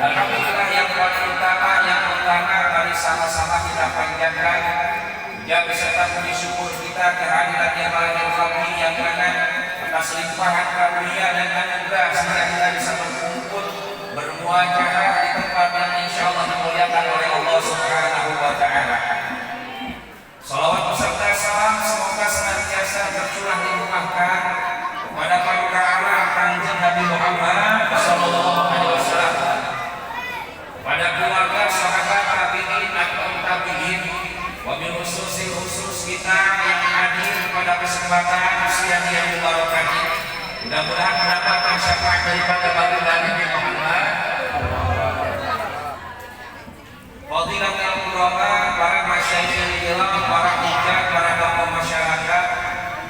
Alhamdulillah yang paling utama mari sama-sama kita panjatkan puja beserta puji syukur kita kehadirat yang paling fadli yang mana atas limpahan karunia dan anugerah sehingga kita bisa berkumpul bermuajahah di tempat yang insyaallah dimuliakan oleh Allah Subhanahu wa taala. Salawat beserta salam semoga senantiasa tercurah limpahkan kepada paduka Allah Kanjeng Nabi Muhammad sallallahu alaihi wasallam, pada keluarga, sahabat, tabi'in, atau tabi'in, wabil khusus kita yang hadir pada kesempatan siang yang mubarakah ini. Mudah-mudahan mendapatkan syafaat daripada baginda Nabi Muhammad. Fadilatul ulama, para masyaikhul kiram, para hujjah, para tokoh masyarakat,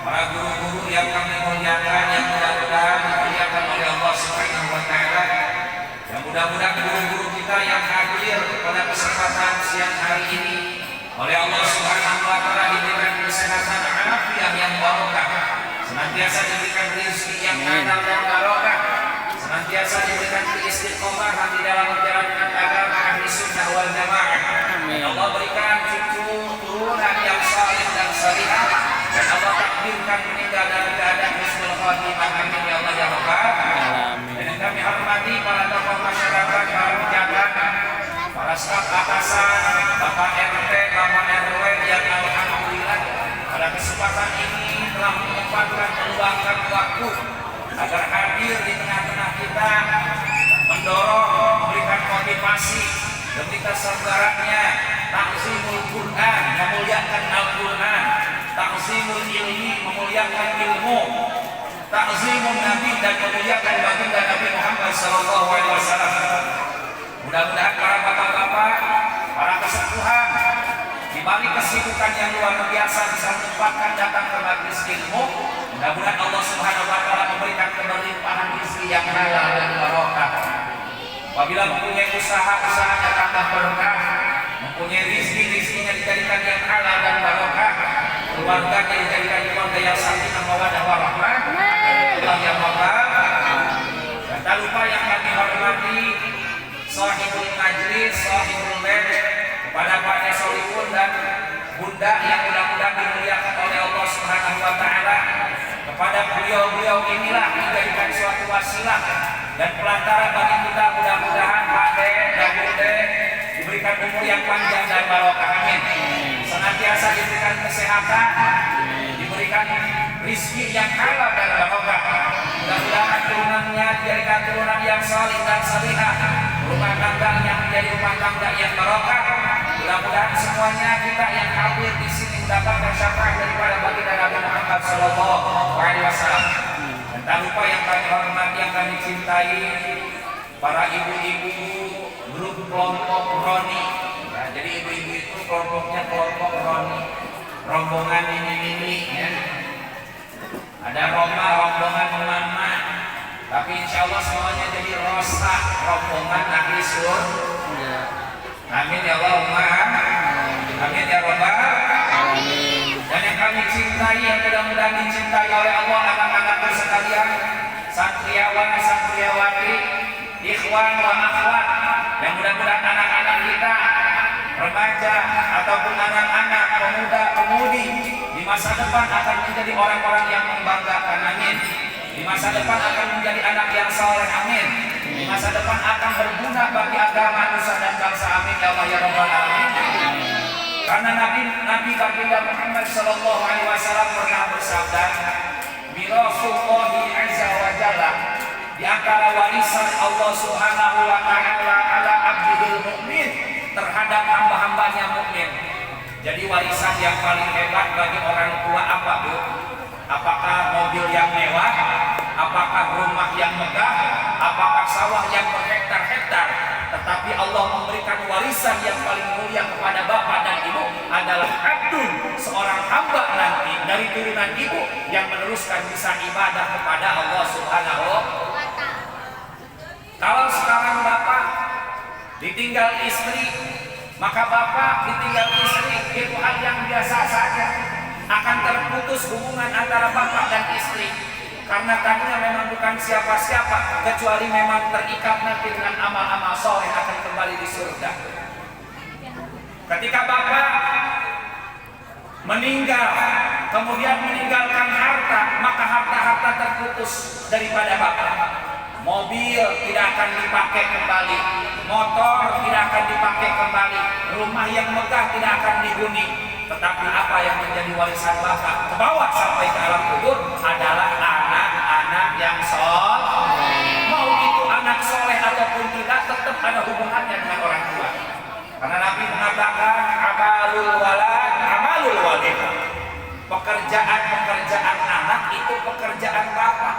para guru-guru yang kami muliakan, yang mudah-mudahan dimuliakan oleh Allah Subhanahu wa taala. Dan mudah-mudahan guru-guru kita yang hadir pada kesempatan siang hari ini oleh Allah Subhanahu wa taala diberikan kesehatan afiat yang barokah, senantiasa diberikan rezeki yang halal dan barokah, senantiasa diberikan keistiqomahan di dalam menjalankan agama ahli sunnah wal jamaah. Allah berikan cucu turunan yang saleh dan salihah, dan Allah takdirkan meninggal dalam keadaan husnul khatimah. Amin ya Allah ya Rabbal alamin. Dan kami hormati para tokoh masyarakat, para pejabat, para staf atasan, Bapak RT, Bapak RW yang alhamdulillah pada kesempatan ini telah menyempatkan meluangkan waktu agar hadir di tengah-tengah kita, mendorong, memberikan motivasi demi terselenggaranya takzimul Quran, memuliakan Al-Quran, takzimul ilmi, memuliakan ilmu, takzimun Nabi, dan memuliakan baginda Nabi Muhammad sallallahu alaihi wasallam. Mudah-mudahan para bapak-bapak, para kesepuhan di balik kesibukan yang luar biasa bisa menyempatkan datang ke majelis ilmu. Mudah-mudahan Allah Subhanahu wa taala memberikan keberlimpahan rezeki yang halal dan barokah. Apabila mempunyai usaha-usahanya tambah berkah, mempunyai rezeki-rezekinya dijadikan yang halal dan barokah, keluarganya dijadikan keluarga yang sakinah mawaddah warahmah. Allah yang Rabbal. Dan tak lupa yang kami hormati sahibul majlis, sahibul bait, kepada Pak Solihun dan Bunda yang mudah-mudahan dimuliakan oleh Allah Subhanahu wa taala. Kepada beliau-beliau inilah dijadikan suatu wasilah dan pelantara bagi kita, mudah-mudahan Pak D dan Bunda diberikan umur yang panjang dan barokah. Amin. Senantiasa diberikan kesehatan, diberikan rezeki yang halal dan barokah. Mudah-mudahan turunannya menjadi keturunan yang salih dan salihah, rumah tangganya menjadi rumah tangga yang barokah. Mudah-mudahan semuanya kita yang hadir di sini mendapatkan syafaat daripada baginda Nabi Muhammad sallallahu alaihi wasallam. Dan tak lupa yang kami hormati, yang kami cintai, para ibu-ibu grup kelompok Roni. Ya, jadi ibu-ibu itu kelompoknya kelompok Roni, rombongan ini ya. Ada Roma, rombongan Mama, tapi insya Allah semuanya jadi Rosa, rombongan ahli surga. Amin ya Allahumma amin ya Rabbal alamin. Dan yang kami cintai, yang mudah-mudahan dicintai oleh Allah, anak-anakku sekalian, santriawan santriawati, ikhwan wa akhwat, yang mudah-mudahan anak-anak kita, remaja ataupun anak-anak, pemuda pemudi di masa depan akan menjadi orang-orang yang membanggakan. Amin. Di masa depan akan menjadi anak yang saleh. Amin. Di masa depan akan berguna bagi agama, nusa dan bangsa. Amin ya Allah ya Rabbal alamin. Karena Nabi baginda Muhammad sallallahu alaihi wasallam pernah bersabda, "Mirasullahi azza wa jalla," di antara warisan Allah Subhanahu wa taala ala abdil mukmin, terhadap hamba-hambanya mukmin. Jadi warisan yang paling hebat bagi orang tua apa, Bu? Apakah mobil yang mewah? Apakah rumah yang megah? Apakah sawah yang berhektar-hektar? Tetapi Allah memberikan warisan yang paling mulia kepada bapak dan ibu adalah abdun, seorang hamba nanti dari turunan ibu yang meneruskan bisa ibadah kepada Allah Subhanahu wa taala. Kalau sekarang bapak ditinggal istri, maka bapak ditinggal istri itu hal yang biasa saja. Akan terputus hubungan antara bapak dan istri, karena tadinya memang bukan siapa-siapa, kecuali memang terikat nanti dengan amal-amal soleh akan kembali di surga. Ketika bapak meninggal, kemudian meninggalkan harta, maka harta-harta terputus daripada bapak. Mobil tidak akan dipakai kembali, motor tidak akan dipakai kembali, rumah yang megah tidak akan dihuni. Tetapi apa yang menjadi warisan bapak ke bawah sampai ke alam kubur adalah anak-anak yang soleh. Mau itu anak soleh ataupun tidak, tetap ada hubungannya dengan orang tua. Karena Nabi mengatakan amalul walad amalul walid. Pekerjaan anak itu pekerjaan bapak.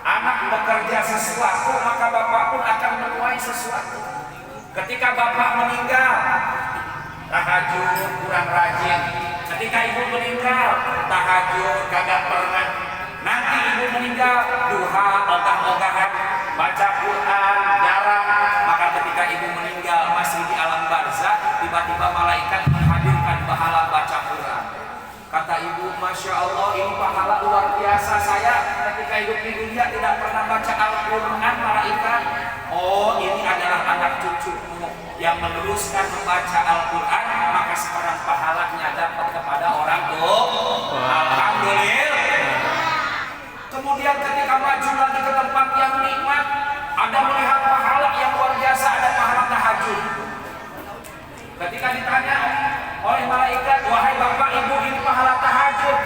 Anak bekerja sesuatu, maka bapak pun akan menuai sesuatu. Ketika bapak meninggal, tahajud kurang rajin. Ketika ibu meninggal, tahajud kagak pernah. Nanti ibu meninggal, duha, ogah-ogahan, baca Quran jarang. Maka ketika ibu meninggal masih di alam barzakh, tiba-tiba malaikat menghadirkan pahala baca Quran. Kata ibu, Masya Allah, ini pahala luar biasa. Saya ketika hidup di dunia tidak pernah baca Al-Quran, malaikat. Oh, ini adalah anak cucumu yang meneruskan membaca Al-Quran, maka sekarang pahalanya dapat kepada orang tua. Alhamdulillah. Kemudian ketika maju lagi ke tempat yang nikmat, ada melihat pahala yang luar biasa, ada pahala tahajud. Ketika ditanya oleh malaikat, wahai bapak ibu, ini pahala tahajud.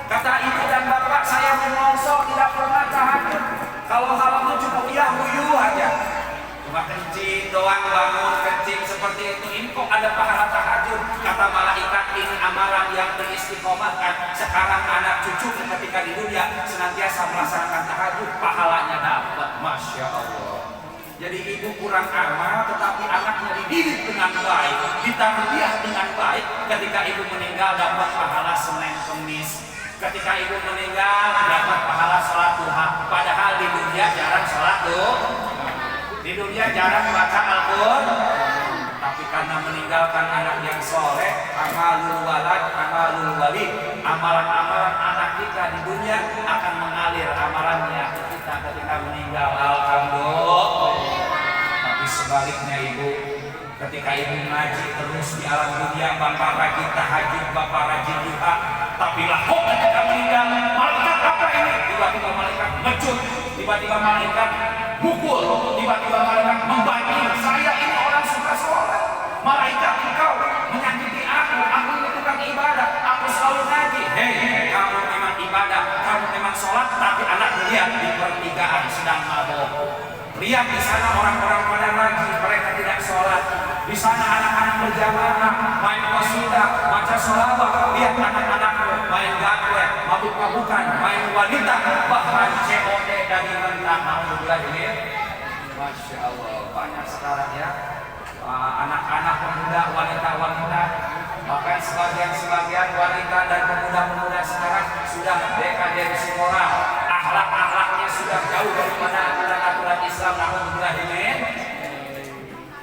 Kata ibu dan bapak, saya menyongsong tidak pernah tahajud. Kalau malamnya cuma huyu aja, cuma kencing doang, bangun kencing seperti itu. Ini kok ada pahala tahajud? Kata malaikat, ini amalan yang beristiqomahkan. Sekarang anak cucu ketika di dunia senantiasa melaksanakan tahajud, pahalanya dapat. Masya Allah. Jadi ibu kurang amal, tetapi anaknya dididik dengan baik, ditarbiyah dengan baik. Ketika ibu meninggal dapat pahala Senin Kemis. Ketika ibu meninggal dapat pahala sholat duha. Padahal di dunia jarang sholat duha, di dunia jarang baca Al-Quran. Tapi karena meninggalkan anak yang soleh, amalul walad, amalul walid, amalan-amalan anak kita di dunia akan mengalir amalannya ke kita ketika meninggal. Alhamdulillah. Tapi sebaliknya ibu, ketika ibu ngaji terus di alam dunia, bapak rajin tahajud, bapak rajin duha, tapi lah kok ketika meninggal, malaikat apa ini? Tiba-tiba malaikat ngecut, tiba-tiba malaikat mukul, tiba-tiba malaikat membanting. Saya ini orang suka sholat, malaikat engkau menyakiti aku ini tukang ibadah, aku selalu ngaji. Hei, kamu memang ibadah, kamu memang sholat, tapi anak melihat di pertigaan sedang mabuk. orang-orang pada ngaji, mereka tidak sholat. Di sana anak-anak berjamaah, main qasidah, baca sholawat. Lihat anak-anak main gawe, mabuk-mabukan, main wanita, bahkan COD daging mentah. Alhamdulillah ini, masya Allah, banyak sekarang ya anak-anak pemuda, wanita-wanita, bahkan sebagian wanita dan pemuda-pemuda sekarang sudah dekadensi moral, akhlak-akhlaknya sudah jauh daripada aturan-aturan Islam. Alhamdulillah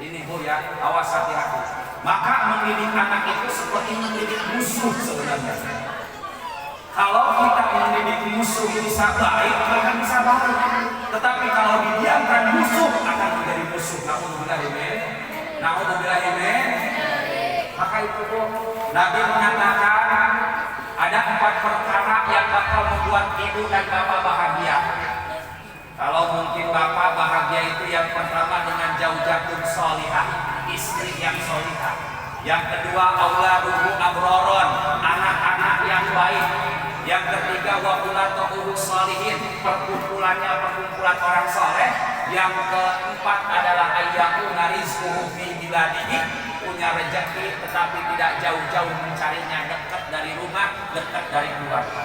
ini Bu ya, awas hati-hati. Maka mendidik anak itu seperti mendidik musuh sebenarnya. Kalau kita mendidik musuh bisa baik, maka bisa baik. Tetapi kalau didiamkan, musuh akan menjadi musuh. Na'udzubillah. Maka itu Bu, Nabi mengatakan ada 4 perkara yang bakal membuat ibu dan bapak bahagia. Kalau mungkin bapak bahagia itu yang pertama dengan zaujatun sholihah, istri yang sholihah. Yang kedua auladuhu abroron, anak-anak yang baik. Yang ketiga wa ulatuhu sholihin, perkumpulan orang soleh. Yang keempat adalah ayyakuna rizquhu fi biladihi, punya rezeki tetapi tidak jauh-jauh mencarinya, dekat dari rumah, dekat dari keluarga.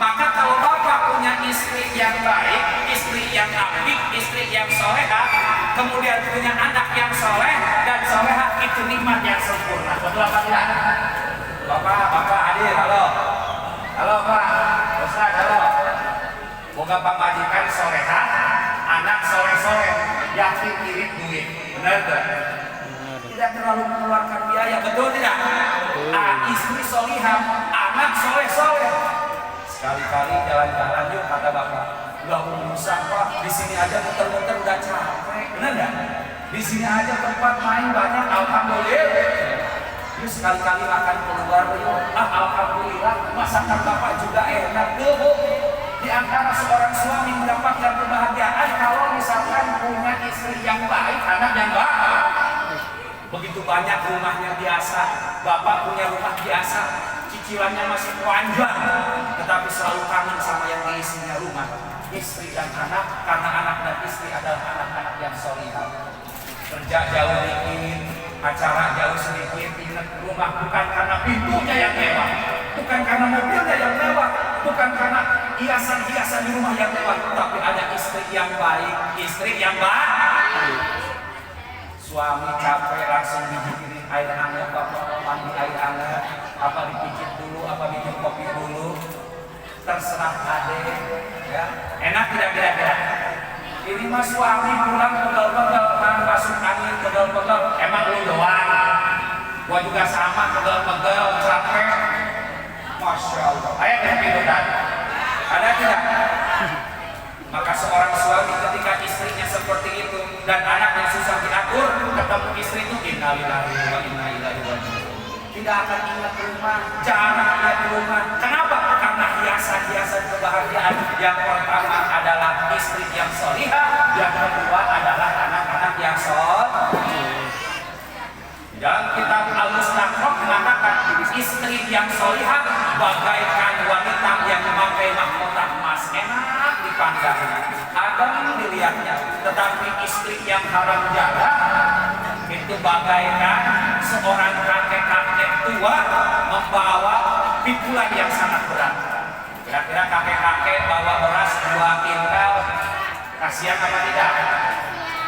Maka kalau bapak punya istri yang baik, istri yang abdi, istri yang solehah, kemudian punya anak yang soleh dan solehah, itu nikmat yang sempurna. Betul apa tidak? Bapak hadir, halo Pak, Ustaz, halo. Moga Pak majikan solehah, anak soleh-soleh, yakin irit duit, benar tak? Tidak terlalu mengeluarkan biaya, betul tidak? Istri solihah, anak soleh-soleh. Sekali-kali jalan-jalan yuk, kata bapak. Gak usah Pak, di sini aja muter-muter udah capek, benar nggak? Di sini aja tempat main banyak, alhamdulillah. Yuk sekali-kali makan keluar yuk. Alhamdulillah, masakan bapak juga enak tuh Bu. Di antara seorang suami mendapatkan kebahagiaan kalau misalkan punya istri yang baik, anak yang baik. Begitu banyak rumahnya biasa, bapak punya rumah biasa, cicilannya masih panjang, tetapi selalu kangen sama yang diisinya rumah, istri dan anak, karena anak dan istri adalah anak-anak yang solihah. Kerja jauh dikit, acara jauh sedikit, ingat rumah bukan karena pintunya yang mewah, bukan karena mobilnya yang mewah, bukan karena hiasan-hiasan di rumah yang mewah, tapi ada istri yang baik, istri yang baik. Suami capek langsung dibikinin air hangat, bapak mandi air hangat, apa dipijit dulu, apa bikin kopi dulu, terserah adek, ya. Enak tidak kira-kira? Ini mah suami pulang pegel-pegel, kan masuk angin pegel-pegel, emang lu doang? Gua juga sama pegel-pegel, capek. Masya Allah. Ayo kita pindukan. Ada tidak? Maka seorang suami ketika istrinya seperti itu dan anaknya susah diatur, ketemu istri itu innalillahi wa inna ilaihi raji'un. Tidak akan ingat rumah, jarang ingat rumah. Kenapa? Karena hiasan-hiasan kebahagiaan. Yang pertama adalah istri yang solihah, yang kedua adalah anak-anak yang soleh. Dalam kitab Al-Mustaqraq mengatakan istri yang solihah bagaikan wanita yang memakai mahkota emas, enak dipandangnya, adem dilihatnya. Tetapi istri yang haram jaga itu bagaikan seorang kakek-kakek tua membawa pikulan yang sangat berat. Kira-kira kakek-kakek bawa beras 2 kintal, kasihan apa tidak?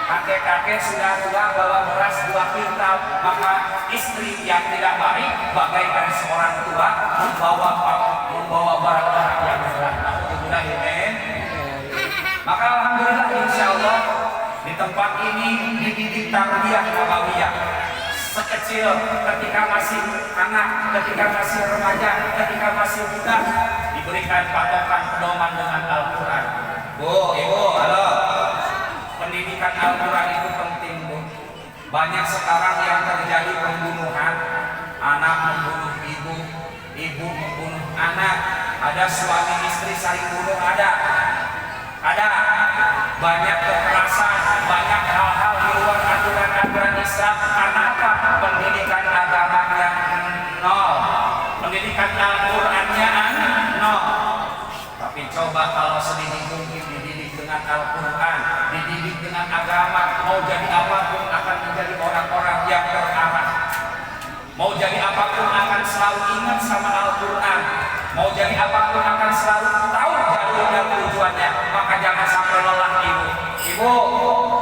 Kakek-kakek sudah tua bawa beras 2 kintal, maka istri yang tidak baik bagaikan seorang tua membawa barang-barang yang berat. Maka alhamdulillah insya Allah di tempat ini dididik tarbiyah nabawiyah. Sekecil ketika masih anak, ketika masih remaja, ketika masih muda, diberikan patokan pedoman dengan Al-Quran. Bu, Ibu, halo. Pendidikan Al-Quran itu penting Bu. Banyak sekarang yang terjadi pembunuhan, anak membunuh ibu, ibu membunuh anak, ada suami istri saling bunuh, ada banyak kekerasan, banyak hal-hal di luar aturan-aturan Islam. Karena apa? Pendidikan agama yang nol, pendidikan Al-Qurannya nol. Tapi coba kalau sedini mungkin dididik dengan Al-Quran, dididik dengan agama, mau jadi apapun akan menjadi orang-orang yang terarah. Mau jadi apapun akan selalu ingat sama Al-Quran. Mau jadi apapun akan selalu tahu jalur dan tujuannya. Maka jangan sampai lelah ibu. Ibu,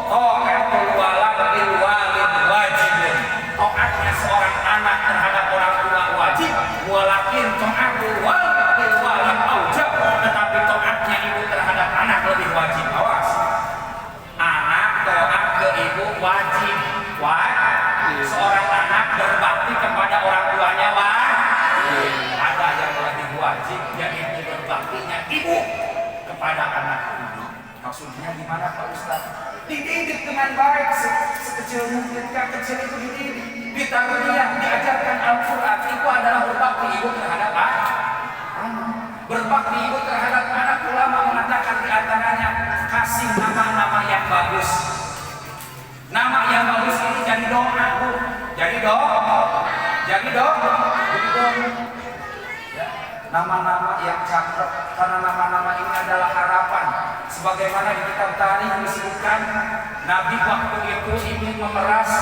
ta'atul walad bil walid wajibun. Taatnya seorang anak terhadap orang tua wajib. Walakin ta'atul walad bil walid aujab. Tetapi taatnya ibu terhadap anak lebih wajib. Awas. Anak taat ke ibu wajib. Seorang anak berbakti kepada orang tuanya wajib. Ada yang lebih wajib, yaitu berbaktinya ibu kepada anak ibu. Maksudnya gimana Pak Ustaz? Dididik dengan baik sekecil mungkin. Kecil itu dididik, ditarbiyah, diajarkan Al-Quran. Itu adalah berbakti ibu terhadap anak. Berbakti ibu terhadap anak. Ulama mengatakan di antaranya kasih nama-nama yang bagus. Nama yang bagus ini jadi doa, Bu. Jadi doa. Ya. Nama-nama yang cakep, karena nama-nama ini adalah harapan. Sebagaimana di kitab Tarikh disebutkan, Nabi waktu itu ingin memeras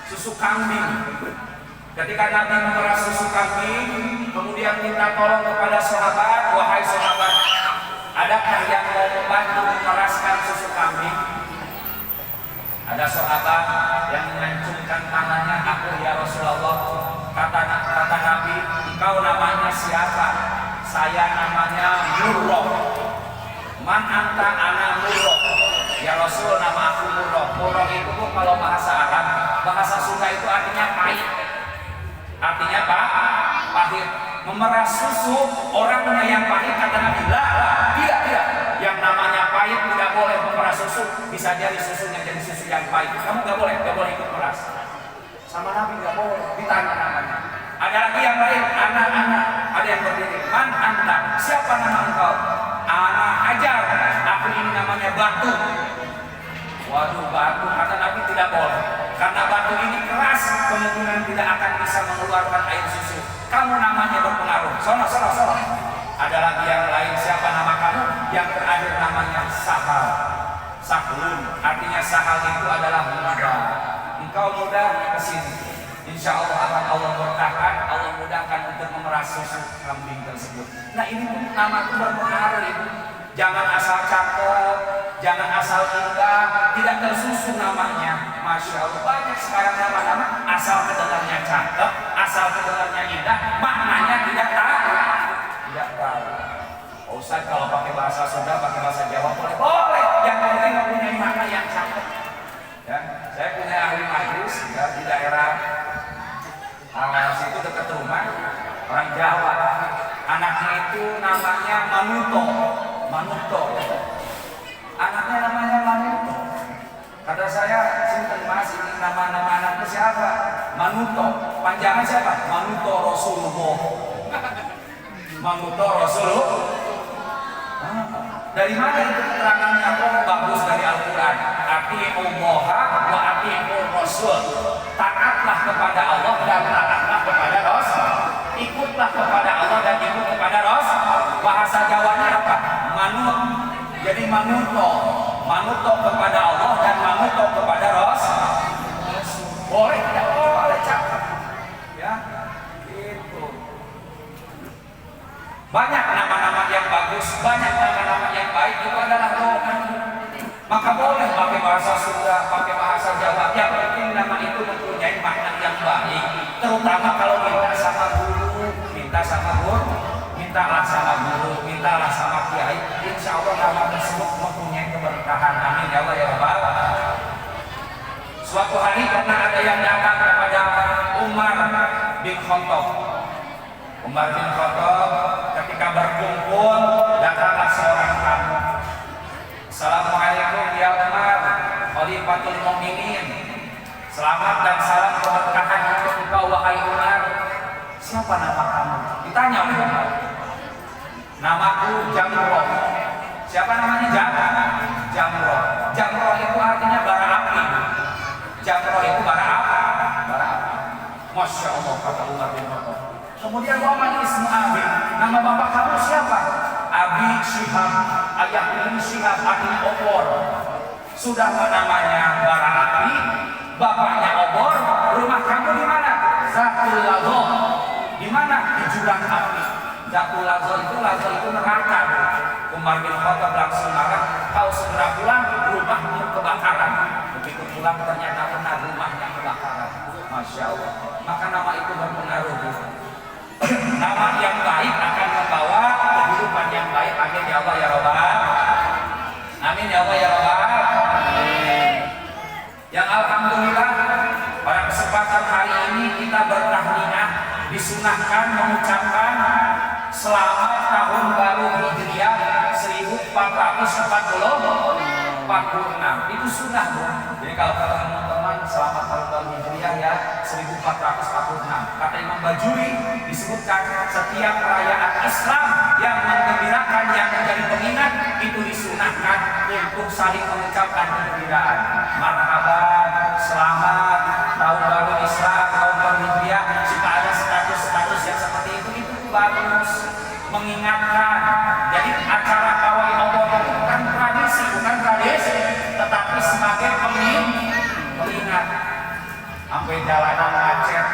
susu kambing. Ketika Nabi memeras susu kambing, kemudian minta tolong kepada sahabat, wahai sahabat, adakah yang mau membantu memeraskan susu kambing? Ada sahabat yang mengancungkan tangannya, aku ya Rasulullah. Kata Nabi, engkau namanya siapa? Saya namanya Murrah. Man anta ana Murrah. Ya Rasul, nama aku Murrah. Murrah itu kalau bahasa Arab, bahasa Sunda itu artinya pahit. Artinya apa? Pahit. Memeras susu orangnya yang pahit, kata Nabi. Tidak. Yang namanya pahit tidak boleh memeras susu. Bisa jadi susunya jadi susu yang pahit. Kamu nggak boleh ikut meras. Sama Nabi nggak boleh. Ditanya namanya. Ada lagi yang lain, anak-anak. Ada yang berdiri. Man anta? Siapa nama engkau? Anak Hajar. Aku ini namanya Batu. Waduh, Batu. Kata Nabi tidak boleh. Karena batu ini keras, kemungkinan tidak akan bisa mengeluarkan air susu. Kamu namanya berpengaruh. Sono. Ada lagi yang lain, siapa nama kamu? Yang terakhir namanya Sahal. Sahlun, artinya Sahal itu adalah muda. Engkau muda kesini, insya Allah akan Allah berkahkan, Allah mudahkan untuk memeras susu kambing tersebut. Nah ini nama itu berpengaruh ibu. Jangan asal cakep, jangan asal indah, tidak tersusun namanya. Masya Allah, banyak sekarang nama-nama asal kedengarannya cakep, asal kedengarannya indah, maknanya tidak tahu. Ustaz kalau pakai bahasa Sunda, pakai bahasa Jawa boleh. Yang penting mempunyai makna yang cakep. Ya, saya punya ahli majlis ya, di daerah situ dekat rumah, orang Jawa. Anaknya itu namanya Manuto. Anaknya namanya Manuto. Kata saya, sinten Mas, ini nama-nama anaknya siapa? Manuto. Panjangan siapa? Manuto Rasulullah. Manuto Rasulullah. Dari mana itu keterangannya? Bagus dari Al-Quran. Ati'ullaha wa ati'ur Rasul. Taatlah kepada Allah dan taatlah kepada Rasul. Ikutlah kepada Allah dan ikut kepada Rasul. Bahasa Jawanya apa? Manut. Jadi manuto kepada Allah dan manuto kepada Rasul. Boleh tidak boleh cakap. Ya, itu. Banyak nama-nama yang bagus, banyak nama-nama yang baik, itu adalah doa. Maka boleh pakai bahasa Sunda, pakai bahasa Jawa. Yang penting nama itu mempunyai makna yang baik. Terutama kalau minta sama guru, mintalah sama guru, mintalah sama kiai. Insya Allah nama tersebut mempunyai keberkahan. Amin ya Allah ya Rabbal. Suatu hari pernah ada yang datang kepada Umar bin Khattab. Umar bin Khattab ketika berkumpul, datanglah seorang tamu. Assalamualaikum ya Umar, Khalifatul Mukminin. Selamat dan salam keberkahan untuk engkau wahai Umar. Siapa nama kamu? Ditanya oleh Umar. Namaku Jamroh. Siapa namanya? Jamroh. Jamroh itu artinya bara api. Jamroh itu bara api. Masya Allah, kata Umar bin Khattab. Kemudian Muhammad Ismu Abi, nama bapak kamu siapa? Abi Syihab, ayah ini Syihab, artinya opor. Sudah namanya bara api, bapaknya obor, rumah kamu di mana? Zatul Lazo. Di mana? Di jurang api. Zatul Lazo itu neraka. Umar bin Khattab langsung marah, kau segera pulang, rumahmu kebakaran. Begitu pulang ternyata benar rumahnya kebakaran. Masya Allah. Maka nama itu berpengaruh. Nama yang baik akan membawa kehidupan yang baik. Amin ya Allah ya Rabbal. Amin ya Allah ya Rabbal. Yang alhamdulillah pada kesempatan hari ini kita bertahniah disunahkan mengucapkan selamat tahun baru Hijriah 1446. Itu sunnah, Bu. Jadi kalau kata teman-teman selamat tahun baru Hijriah ya 1446. Kata Imam Bajuri disebutkan setiap perayaan Islam yang menggembirakan, yang menjadi pengingat itu disunahkan untuk saling mengucapkan kegembiraan. Marhaban, selamat tahun baru Islam, tahun baru Hijriah. Jika ada status-status yang seperti itu bagus, mengingatkan. Jadi acara pawai obor itu bukan tradisi, tetapi sebagai pengingat. Sampai jalanan macet,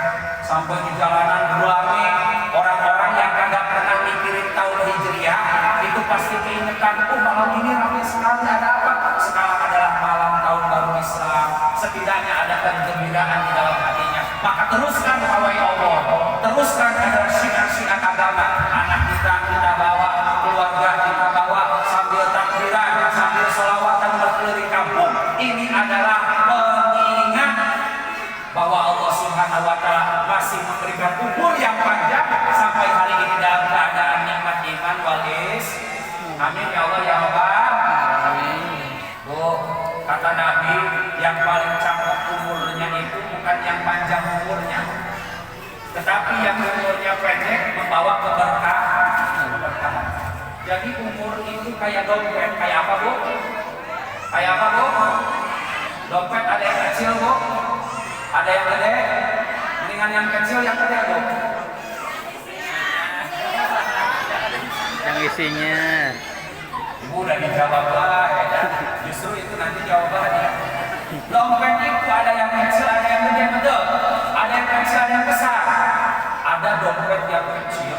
sampai di jalanan rame, orang-orang yang kagak pernah mikirin tahun Hijriah itu pasti keingetan, oh malam ini ramai sekali, ada apa? Sekarang adalah malam tahun baru Islam, setidaknya ada kegembiraan di dalam hatinya. Maka teruskan pawai obor, teruskan adalah syiar-syiar agama. Anak kita bawa, keluarga kita bawa, sambil takbiran, sambil sholawatan berkeliling kampung. Ini adalah pengingat bahwa Allah Subhanahu wa Ta'ala masih memberikan umur yang panjang sampai hari ini dalam keadaan nikmat iman wal Islam. Amin ya Allah ya Rabbal. Bu, kata Nabi, yang paling cakep umurnya itu bukan yang panjang umurnya, tetapi yang umurnya pendek membawa keberkahan. Jadi umur itu kayak dompet, kayak apa, Bu? Kayak apa, Bu? Dompet ada yang kecil, Bu, ada yang gede. Mendingan yang kecil, yang gede, Bu. Yang isinya. Ibu udah dijawab lah, ya. Justru itu nanti jawabannya. Dompet itu ada yang kecil, ada yang gede, betul. Ada yang kecil, ada yang besar. Ada dompet yang kecil,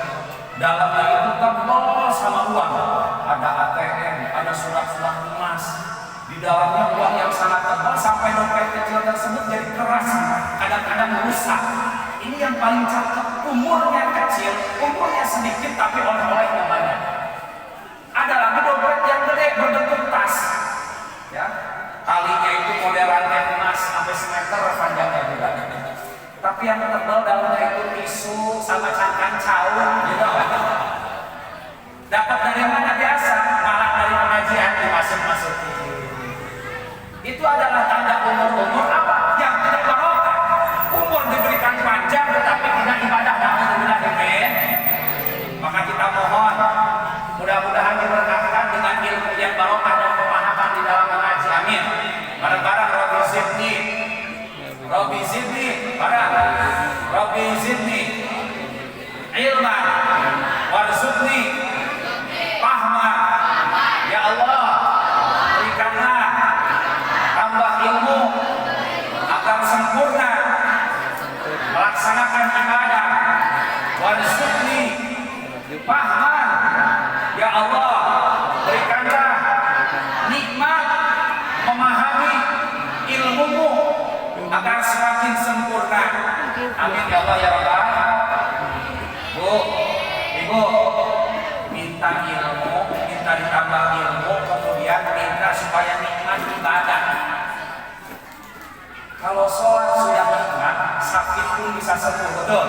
dalamnya itu tebal sama uang. Ada ATM, ada surat-surat emas. Di dalamnya uang yang sangat tebal sampai dompet kecil tersebut jadi keras, kadang-kadang rusak. Ini yang paling cakep, umurnya kecil, umurnya sedikit tapi oleh-olehnya banyak. Ada lagi dompet yang gede berbentuk tas, ya, talinya itu modelannya emas sampai semeter panjangnya juga. Tapi yang tebal dalamnya itu tisu sama cangkang caur, gitu. Dapat dari mana? Biasa, malah dari pengajian dimasuk-masukin. Itu adalah tanda umur apa? Yang tidak barokah. Umur diberikan panjang tetapi tidak ibadah. Alhamdulillah. Maka kita mohon mudah-mudahan diberkahkan dengan ilmu yang barokah dan pemahaman di dalam mengaji. Amin. Bareng-bareng Rabbi zidni ilman warzuqni fahman. Ya Allah, berikanlah tambah ilmu agar sempurna melaksanakan ibadah. Warzuqni fahman. Ya Allah, berikanlah nikmat memahami ilmumu agar semakin sempurna. Amin ya Allah ya Rabbal. Bu, Ibu, minta ilmu, minta ditambah ilmu, kemudian minta supaya nikmat ibadah. Kalau sholat sudah nikmat, sakit pun bisa sembuh, betul?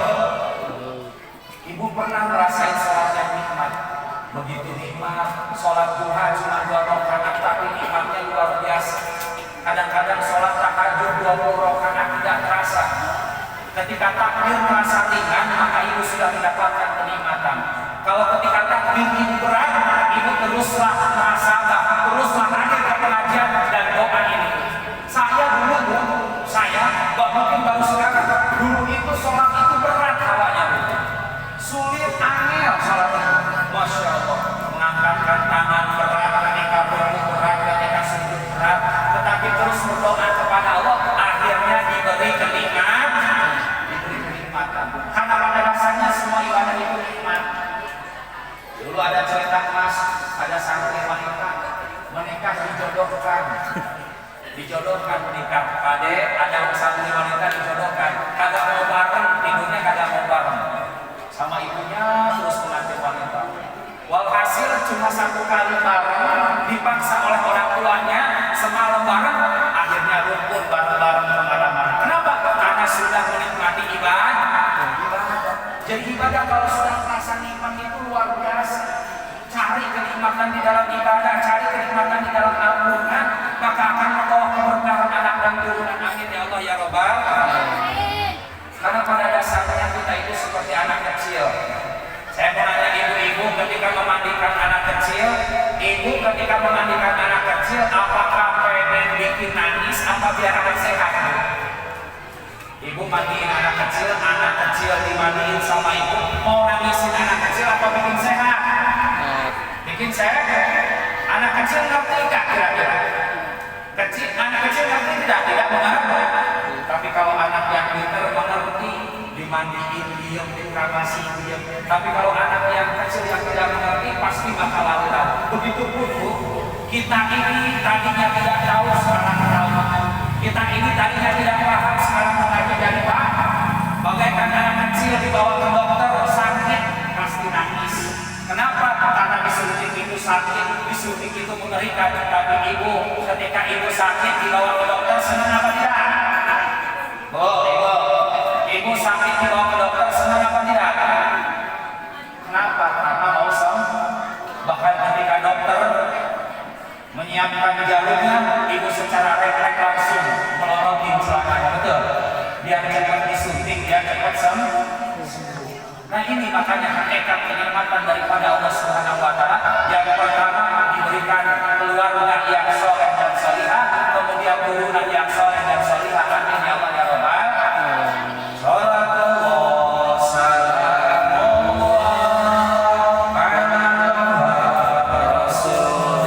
Ibu pernah merasain sholat yang nikmat? Begitu nikmat, sholat duha cuma 2 rakaat tapi nikmatnya luar biasa. Kadang-kadang sholat tahajud 20 rakaat tidak terasa. Ketika takbir merasa ringan, maka ibu sudah mendapatkan kenikmatan. Kalau ketika takbir ibu berat, ibu teruslah merasa teruslah hadir ke pengajian dan doa ini. Saya dulu, Bu, saya mungkin baru sekarang. Dulu itu sholat itu berat hawanya, Bu. Sulit, angel sholat itu. Masya Allah, mengangkatkan tangan berat, ketika berdoa berat, ketika sujud berat. terus berdoa kepada Allah, akhirnya diberi kenikmatan. Karena pada dasarnya semua ibadah itu nikmat. Dulu ada cerita Mas, ada santri wanita menikah dijodohkan menikah. Pade ada santri wanita dijodohkan, kagak mau bareng, tidurnya kagak mau bareng sama ibunya, terus pengantin wanita. Walhasil cuma 1 kali bareng, dipaksa oleh orang tuanya semalam bareng, akhirnya rukun bareng-bareng kemana-mana. Kenapa? Karena sudah menikmati ibadah. Jadi ibadah kalau sudah merasa nikmat itu luar biasa. Cari kenikmatan di dalam ibadah, cari kenikmatan di dalam Al-Quran, maka akan membawa keberkahan anak dan turunan. Amin ya Allah ya Rabbal. Karena pada dasarnya kita itu seperti anak kecil. Saya mau nanya ibu-ibu ketika memandikan anak kecil, apakah pengen bikin nangis apa biar anak sehat? Ibu mandiin anak kecil dimandiin sama ibu, mau nangisin anak kecil apa bikin sehat? Bikin sehat. Anak kecil ngerti nggak kira-kira? Anak kecil ngerti tidak mengerti. Tapi kalau anak yang pintar mengerti, dimandiin diam, dikasih diam. Tapi kalau anak yang kecil yang tidak mengerti pasti bakal lalu-lalu. Begitupun Bu, kita ini tadinya tidak tahu, sekarang tahu. Kita ini tadinya tidak paham, sekarang mengaji jadi paham. Bagaikan anak kecil dibawa ke dokter sakit pasti nangis. Kenapa? Karena disuntik itu sakit, disuntik itu mengerikan. Tapi ibu, ketika ibu sakit dibawa ke dokter senang apa tidak? Ibu sakit dibawa ke dokter senang apa tidak? Kenapa? Karena mau sembuh. Bahkan ketika dokter menyiapkan jalurnya, ibu secara refleks langsung melorotin celananya, betul? Biar cepat disuntik, biar cepat sembuh. Nah ini makanya hakikat kenikmatan daripada Allah Subhanahu wa Ta'ala. Yang pertama diberikan keluarga yang soleh dan salihah, kemudian turunan yang soleh dan salihah. Amin ya Allah ya Rabbal. Salatullah salamullah ala Rasulillah.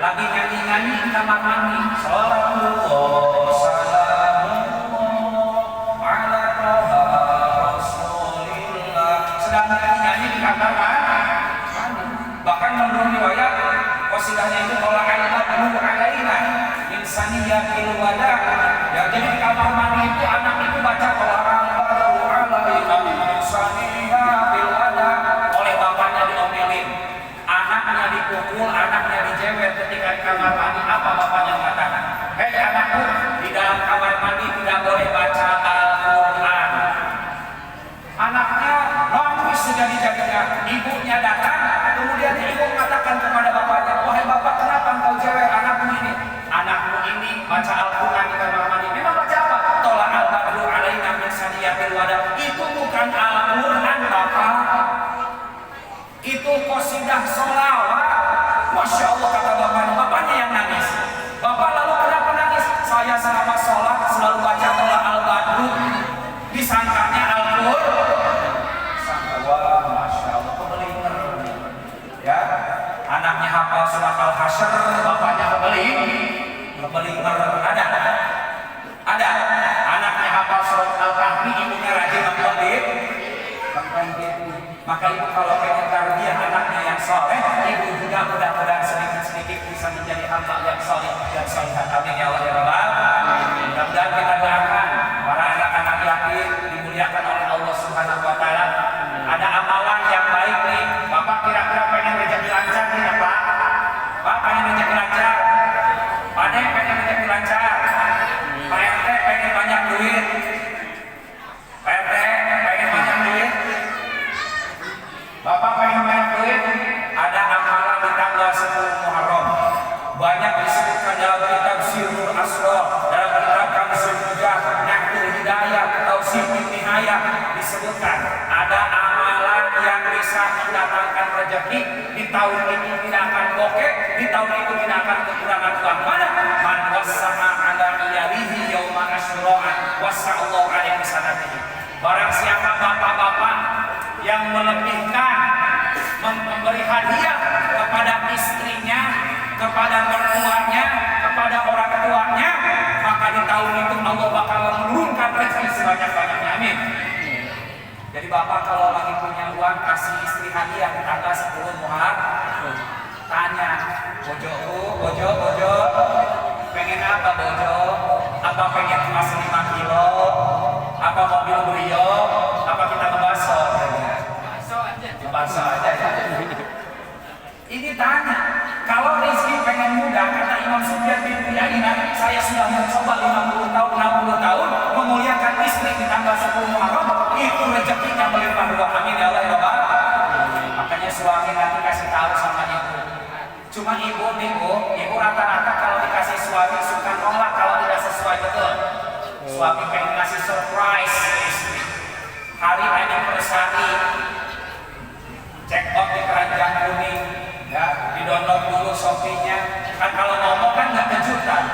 lagi nyanyi-nyanyi di kamar mandi. Salatullah salamullah ala Rasulillah. Sedang nyanyi-nyanyi di kamar mandi. Bahkan menurut riwayat qasidahnya itu qala al-badru alaina min saniyatil wada. Ya, jadi di kamar mandi itu anak itu baca qala al-badru alaina min saniyatil wada. Oleh bapaknya diomelin, anaknya dipukul, anaknya dijewet ketika di kamar mandi. Apa bapaknya katakan? Hei anakku, di dalam kamar mandi tidak boleh baca Al-Quran. Anaknya nangis sejadi-jadinya. Ibunya datang, kemudian ibu mengatakan kepada bapaknya, wahai bapak, kenapa engkau jewet anakmu ini? Anakmu ini baca Al-Quran di kamar mandi. Memang baca apa? Tola al-badru alaina min saniyatil wada. Itu bukan Al-Quran bapak, itu qasidah sholawat. Masya Allah, kata bapaknya yang nangis. Bapak lalu kenapa nangis? Saya selama sholat selalu baca tola al-badru, disangkanya Al-Quran. Wah, Masya Allah, kebelingan. Ya, anaknya hafal surat ngebeling ada anaknya hafal surat Al-Kahfi, ibunya rajin ngebeling. Maka ibu kalau pengen tarbiyah anaknya yang soleh, ibu juga mudah-mudahan sedikit-sedikit bisa menjadi hamba yang soleh dan solehat. Amin ya Allah ya Rabbal. Mudah-mudahan kita doakan para anak-anak yatim dimuliakan oleh Allah Subhanahu Wa Taala. Ada amalan yang baik nih, Bapak kira-kira pengen rezeki lancar nih ya Pak? Pak pengen rezeki lancar, Pak Nek pengen rezeki lancar, Pak RT pengen banyak duit, Pak RT pengen banyak duit, Bapak pengen banyak duit. Ada amalan di tanggal 10 Muharram, banyak disebutkan dalam kitab Sirrul Asrar, dalam kitab Kanzul Mujah, Nahjul Hidayah, Tausiqul Nihayah, disebutkan ada amalan yang bisa mendatangkan rezeki. Di tahun ini tidak akan bokeh, di tahun itu tidak akan kekurangan uang. Mana? Man wassa'a ala iyalihi yauma asyura wassa'allahu alaihi sanatihi. Barang siapa bapak-bapak yang melebihkan memberi hadiah kepada istrinya, kepada mertuanya, kepada orang tuanya, maka di tahun itu Allah bakal menurunkan rezeki sebanyak-banyaknya. Amin. Jadi bapak kalau lagi punya uang kasih istri hadiah di tanggal 10 Muharram, tanya bojo, pengen apa bojo? Apa pengen emas 5 kilo? Apa mobil Brio? Apa kita ngebaso? Baso aja ya. Ini tanya, kalau rezeki pengen mudah, kata Imam Sufyan bin Uyainah, saya sudah mencoba 50 tahun, 60 tahun memuliakan istri di tanggal 10 Muharram, itu rezekinya melimpah ruah. Amin ya Allah ya Rabbal. Makanya suami nanti kasih tahu sama ibu. Cuma ibu rata-rata kalau dikasih suami suka nolak kalau tidak sesuai betul. Suami pengen kasih surprise istri. Hari anniversary, check out di Keranjang Kuning, ya, di-download dulu Shopee-nya. Kan kalau ngomong kan nggak kejutan.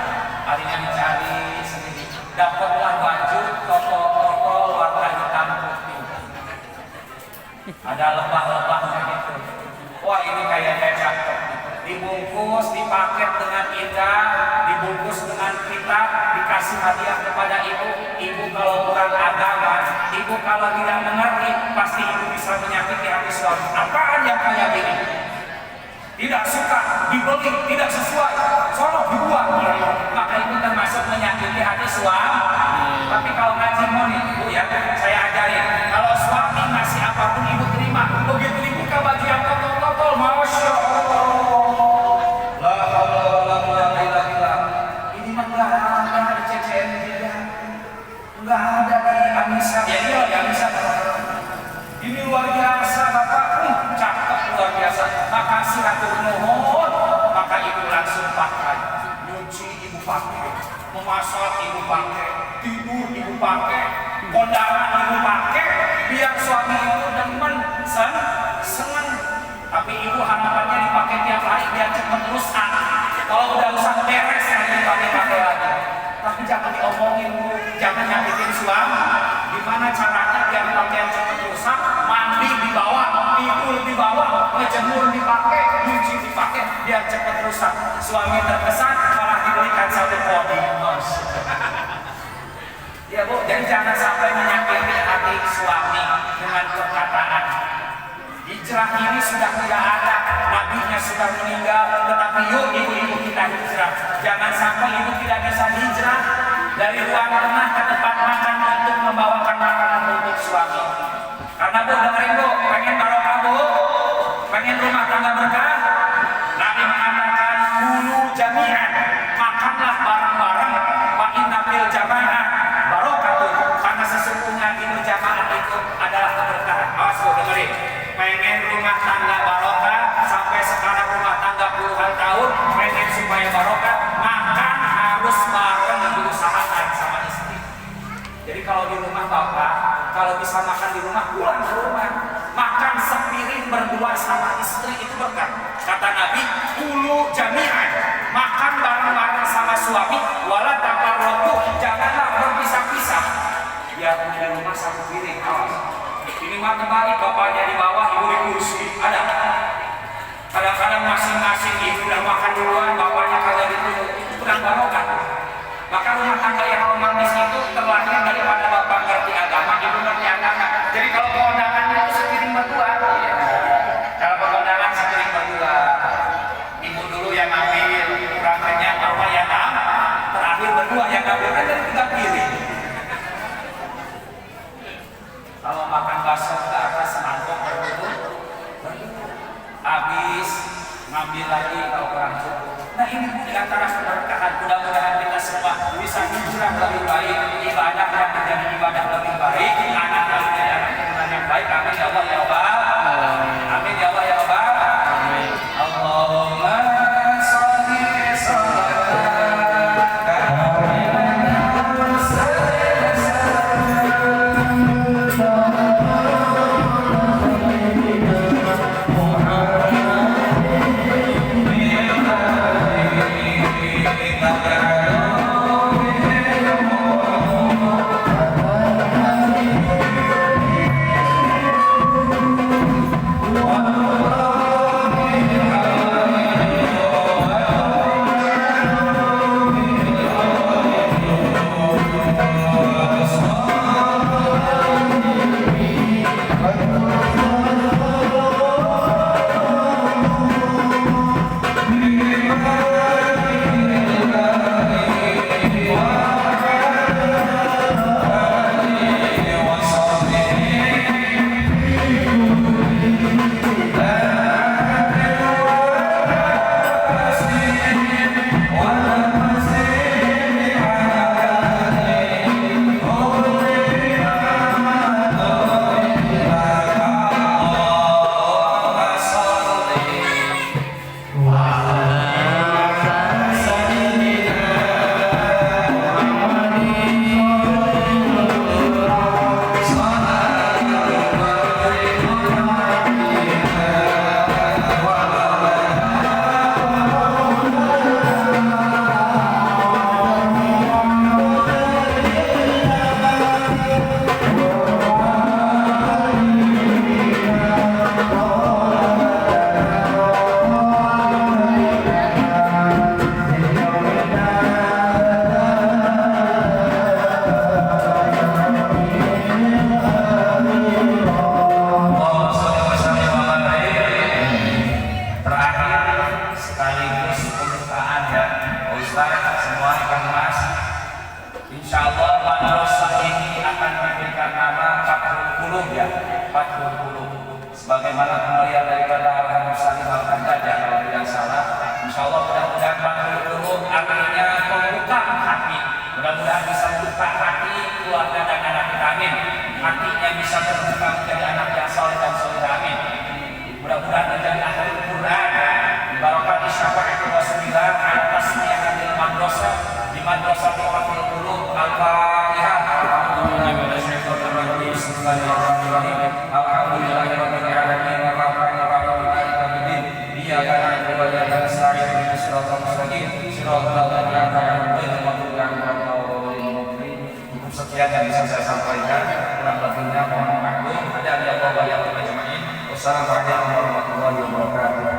Harinya dicari sendiri. Dapatlah baju toko-toko warna hitam putih. Ada lebah-lebahnya gitu. Wah ini kayaknya cakep. Dibungkus, dipaket dengan indah, dibungkus dengan kitab, dikasih hadiah kepada ibu. Ibu kalau kurang agama, ibu kalau tidak mengerti, pasti ibu bisa menyakiti hati suami. Apaan yang kayak gini? Tidak suka, dibeli, tidak sesuai, sono dibuang. Maka itu termasuk menyakiti hati suami. Tapi kalau ngaji mau nih, ibu ya, saya ajarin. Kalau suami ngasih apapun ibu terima. Begitu dibuka baju yang kotor-kotor, masya Allah. La haula wala quwwata illa billah. Ini mah nggak ada di CCM juga, nggak ada di Anissa. Ya iya di Anissa. Ini luar biasa bapak, cakep luar biasa. Makasih hatur nuhun. Maka ibu langsung pakai, nyuci ibu pakai, memasak ibu pakai, tidur ibu pakai, kondangan ibu pakai, biar suami itu demen, seneng. Tapi ibu harapannya dipakai tiap hari biar cepat rusak. Kalau udah rusak beres nanti dipakai lagi. Tapi jangan diomongin bu, jangan nyakitin suami. Gimana caranya biar pakaian cepat rusak? Mandi di bawah, tidur di bawah, ngejemur dipakai, nyuci dipakai, biar cepat rusak. Suami terkesan malah diberikan satu kode. Ya bu, jadi jangan sampai menyakiti hati suami dengan perkataan. Hijrah ini sudah tidak ada, nabinya sudah meninggal, tetapi yuk ibu-ibu kita hijrah. Jangan sampai ibu tidak bisa hijrah dari ruang tengah ke tempat makan untuk membawakan makanan untuk suami. Karena bu dengerin bu, pengen barokah bu, pengen rumah tangga berkah. Nabi mengatakan kulu jami'an, makanlah bareng-bareng. Wa inna fil jamaah barokatuh, karena sesungguhnya di berjamaah itu adalah keberkahan. Awas bu dengerin. Pengen rumah tangga barokah, sampai sekarang rumah tangga puluhan tahun, pengen supaya barokah, makan harus bareng, diusahakan sama istri. Jadi kalau di rumah bapak, kalau bisa makan di rumah, pulang ke rumah, makan sepiring berdua sama istri itu berkah. Kata Nabi, kulu jami'an, makan bareng-bareng sama suami, wala tafarraqu, janganlah berpisah-pisah. Biar punya rumah satu piring, awas. Ini mah kembali bapaknya di bawah, ibu di kursi. Ada. Kadang-kadang masing-masing ibu udah makan duluan, bapaknya kagak gitu keberkahan. Mudah-mudahan kita semua bisa hijrah lebih baik, ibadah yang menjadi ibadah lebih baik, anak yang menjadi anak keturunan yang baik. Amin ya Allah ya Rabbal. Amin ya Allah ya Rabbal. Allahumma sholli sebagaimana kemuliaan daripada Al-Hamdulillah Al-Qadada kalau tidak salah. Insyaallah mudah-mudahan Fathul artinya membuka hati. Mudah-mudahan bisa membuka hati keluarga dan anak kita, amin. Hatinya bisa terbuka menjadi anak yang saleh dan salehah, amin. Mudah-mudahan menjadi ahli Quran. Barakati syafaatul Rasulillah atas niatil madrasah di madrasah Fathul Qulub. Al-Fatihah. Bismillahirrahmanirrahim. Alhamdulillahirabbil alamin arrahmanir rahim maliki yaumiddin. Iyyaka na'budu wa iyyaka nasta'in ihdinas siratal mustaqim siratal ladzina an'amta 'alaihim ghairil maghdubi 'alaihim. Cukup sekian yang bisa saya sampaikan. Kurang lebihnya mohon maklum. Ada Allah wa ya ajmain. Wassalamualaikum warahmatullahi wabarakatuh.